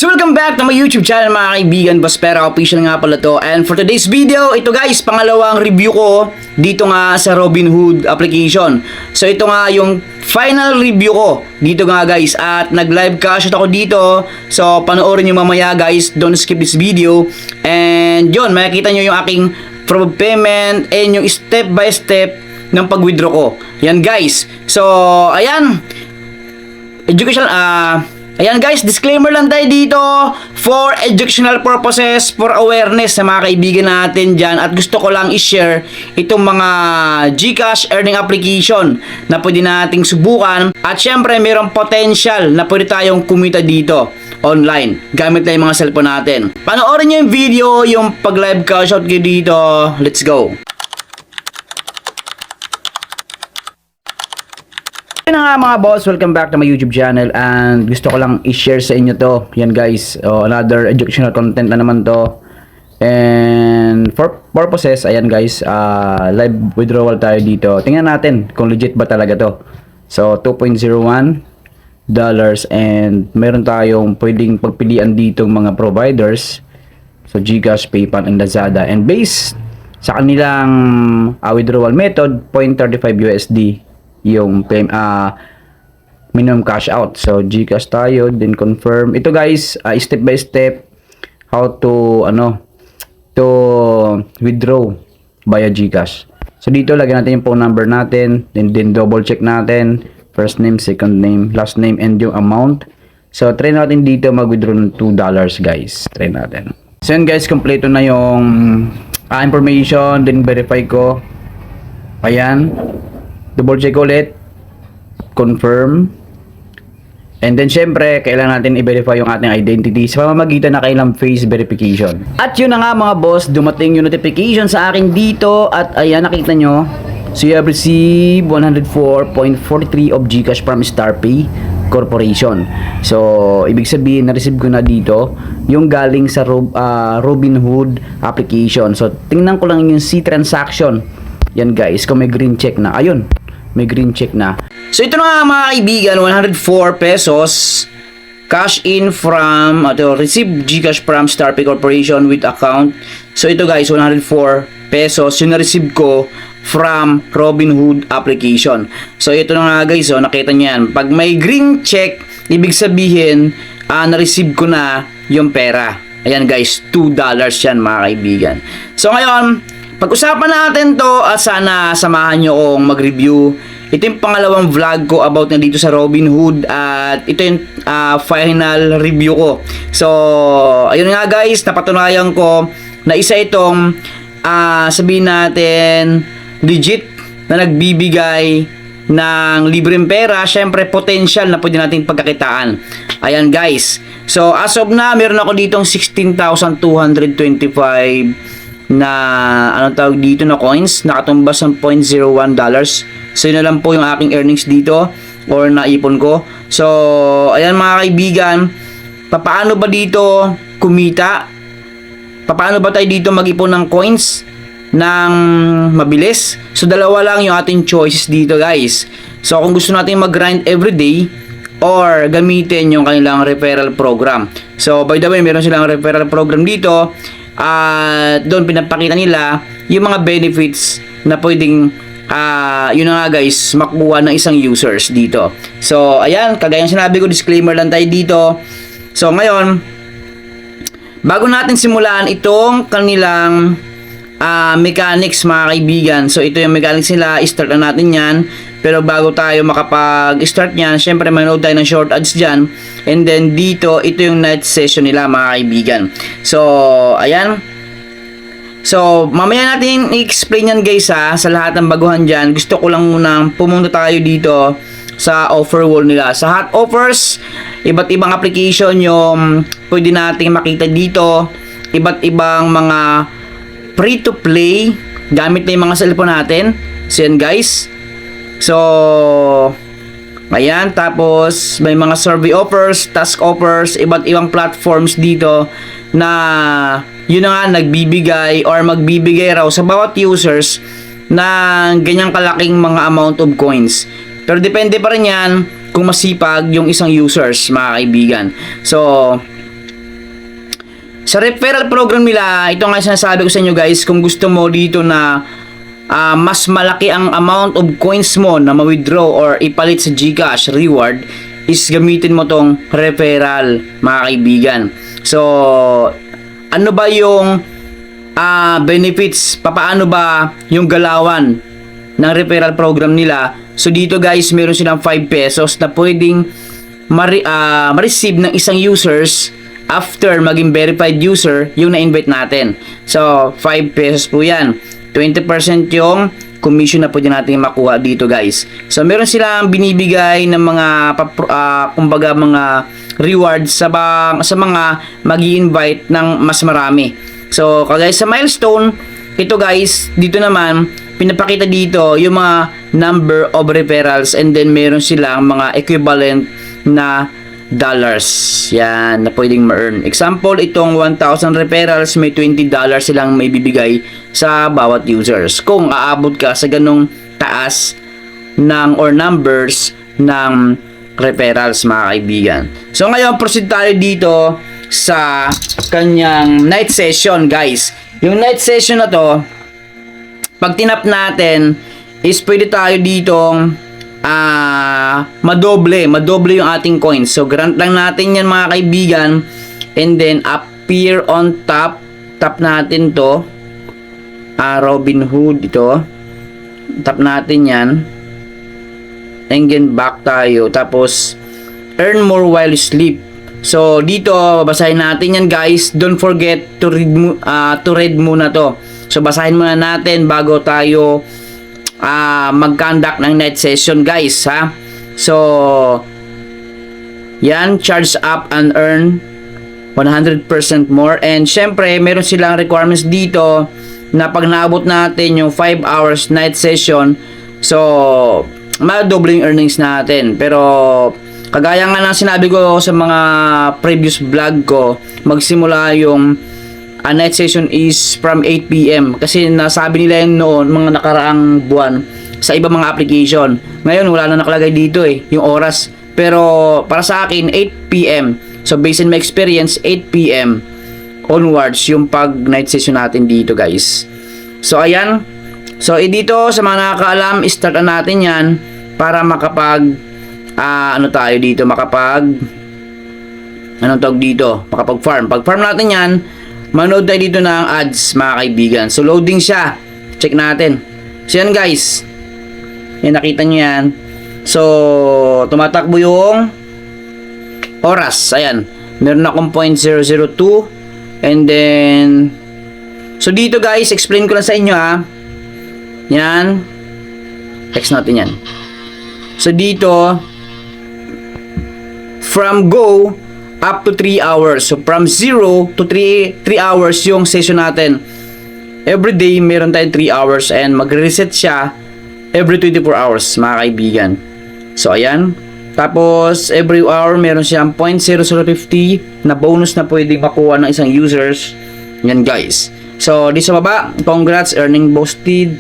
So welcome back to my YouTube channel mga kaibigan, Bospera Official nga pala to. And for today's video, ito guys, pangalawang review ko dito nga sa Robinhood application. So ito nga yung final review ko dito nga guys, at nag-live cash ako dito. So panoorin nyo mamaya guys, don't skip this video. And yun, makikita nyo yung aking proof of payment and yung step by step ng pag-withdraw ko. Yan guys. So ayan, ayan guys, disclaimer lang tayo dito, for educational purposes, for awareness sa mga kaibigan natin dyan, at gusto ko lang i-share itong mga GCash earning application na pwede nating subukan, at syempre mayroong potential na pwede tayong kumita dito online gamit na yung mga cellphone natin. Panoorin nyo yung video, yung pag live cash out ko dito. Let's go! Yan nga mga boss, welcome back to my YouTube channel, and gusto ko lang i-share sa inyo to. Yan guys, another educational content na naman to. And for purposes, ayan guys, live withdrawal tayo dito. Tingnan natin kung legit ba talaga to. So $2.01 and meron tayong pwedeng pagpilian dito mga providers. So GCash, PayPal, and Lazada. And based sa kanilang withdrawal method, 0.35 USD yung minimum cash out. So GCash tayo, then confirm. Ito guys, step by step how to to withdraw via GCash. So dito lagyan natin yung phone number natin, then double check natin first name, second name, last name, and yung amount. So try natin dito mag-withdraw ng $2 guys. Try natin. So yun guys, kompleto na yung information, then verify ko. Ayan. Double check ulit, confirm, and then syempre kailangan natin i-verify yung ating identity sa pamamagitan na kailang face verification. At yun na nga mga boss, dumating yung notification sa akin dito, at ayan, nakita nyo, so you have received 104.43 of GCash from StarPay Corporation. So ibig sabihin, na-receive ko na dito yung galing sa Robinhood application. So tingnan ko lang yung C transaction. Yan guys, kung may green check na. Ayun, may green check na. So ito na nga mga kaibigan, 104 pesos cash in from receive GCash from StarPay Corporation with account. So ito guys, 104 pesos yung na-receive ko from Robinhood application. So ito na nga guys, nakita nyo yan. Pag may green check, ibig sabihin na-receive ko na yung pera. Ayan guys, $2 yan mga kaibigan. So ngayon, pag-usapan natin to, at sana samahan nyo akong mag-review. Ito yung pangalawang vlog ko about na dito sa Robinhood, at ito yung final review ko. So ayun nga guys, napatunayan ko na isa itong sabihin natin legit na nagbibigay ng libreng pera. Syempre potential na pwede nating pagkakitaan. Ayan guys, so as of na meron ako ditong 16,225 na anong tawag dito na coins, nakatumbas ng $0.01. So yun na lang po yung aking earnings dito, or naipon ko. So ayan mga kaibigan, paano ba dito kumita? Paano ba tayo dito mag-ipon ng coins ng mabilis? So dalawa lang yung ating choices dito guys. So kung gusto natin mag-grind everyday, or gamitin yung kanilang referral program. So by the way, meron silang referral program dito, at doon pinapakita nila yung mga benefits na pwedeng yun na nga guys, makuha ng isang users dito. So ayan, kagaya sinabi ko, disclaimer lang tayo dito. So ngayon, bago natin simulan itong kanilang mechanics mga kaibigan, so ito yung mechanics nila, start na natin yan. Pero bago tayo makapag-start nyan, syempre manood tayo ng short ads dyan. And then dito, ito yung night session nila mga kaibigan. So ayan. So mamaya natin i-explain yan guys sa lahat ng baguhan dyan. Gusto ko lang munang pumunta tayo dito sa offer wall nila. Sa hot offers, iba't ibang application yung pwede nating makita dito. Iba't ibang mga free to play gamit na yung mga cellphone natin. So yan guys. So ayan, tapos may mga survey offers, task offers, iba't ibang platforms dito na yun na nga nagbibigay or magbibigay raw sa bawat users ng ganyang kalaking mga amount of coins. Pero depende pa rin yan kung masipag yung isang users mga kaibigan. So Sa referral program nila, ito nga sinasabi ko sa inyo guys, kung gusto mo dito na mas malaki ang amount of coins mo na ma-withdraw or ipalit sa GCash reward, is gamitin mo tong referral, mga kaibigan. So, ano ba yung benefits? Paano ba yung galawan ng referral program nila? So, dito guys, meron silang 5 pesos na pwedeng ma-receive ng isang users after maging verified user yung na-invite natin. So, 5 pesos po yan. 20% yung commission na pwede natin makuha dito guys. So, meron silang binibigay ng mga kumbaga mga rewards sa mga magi-invite ng mas marami. So, kagaya sa milestone, ito guys, dito naman pinapakita dito yung mga number of referrals, and then meron silang mga equivalent na dollars. Yan, na pwedeng ma-earn. Example, itong 1,000 referrals, may $20 silang may bibigay sa bawat users. Kung aabot ka sa ganong taas ng or numbers ng referrals, mga kaibigan. So, ngayon, proceed tayo dito sa kanyang night session, guys. Yung night session na to, pag tinap natin, is pwede tayo ditong madoble yung ating coins. So, grant lang natin yan, mga kaibigan. And then, appear on top. Tap natin to. Robinhood, ito. Tap natin yan. And then, back tayo. Tapos, earn more while you sleep. So, dito, basahin natin yan, guys. Don't forget to read muna to. So, basahin muna natin bago tayo mag-conduct ng night session, guys, ha. So, yan, charge up and earn 100% more. And syempre, meron silang requirements dito na pag naabot natin yung 5 hours night session, so madoble yung earnings natin. Pero kagaya nga ng sinabi ko sa mga previous vlog ko, magsimula yung night session is from 8 PM. Kasi nasabi nila yun noon, mga nakaraang buwan, sa ibang mga application. Ngayon, wala na nakalagay dito yung oras. Pero para sa akin, 8 PM. So, based on my experience, 8 PM onwards yung pag night session natin dito, guys. So, ayan. So, dito, sa mga nakakaalam, start na natin yan para makapag tayo dito, anong tawag dito? Makapag-farm. Pag-farm natin yan, manood tayo dito ng ads, mga kaibigan. So, loading siya. Check natin. So, yan, guys. Yan, nakita nyo yan. So, tumatakbo yung oras. Ayan. Meron akong 0.002. And then, so, dito, guys, explain ko lang sa inyo, ha. Yan. Text natin yan. So, dito, from go up to 3 hours. So, from 0 to 3 hours yung session natin. Every day, meron tayong 3 hours and magre-reset siya every 24 hours, mga kaibigan. So, ayan. Tapos, every hour, meron siyang 0.0050 na bonus na pwede makuha ng isang users. Yan, guys. So, di sa baba, congrats, earning boosted.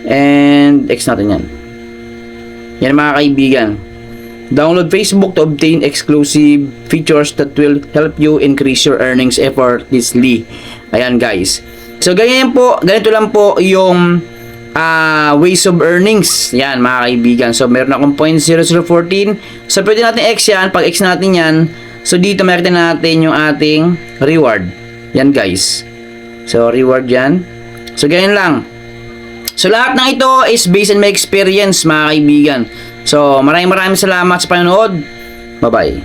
And, X natin yan. Yan, mga kaibigan. Download Facebook to obtain exclusive features that will help you increase your earnings effortlessly. Ayan, guys. So, ganito lang po yung ways of earnings. Yan, mga kaibigan. So, meron akong 0.0014. So, pwede natin X yan. Pag X natin yan, so, dito makita natin yung ating reward. Yan, guys. So, reward yan. So, ganyan lang. So, lahat ng ito is based on my experience, mga kaibigan. So, maraming salamat sa panonood. Bye-bye.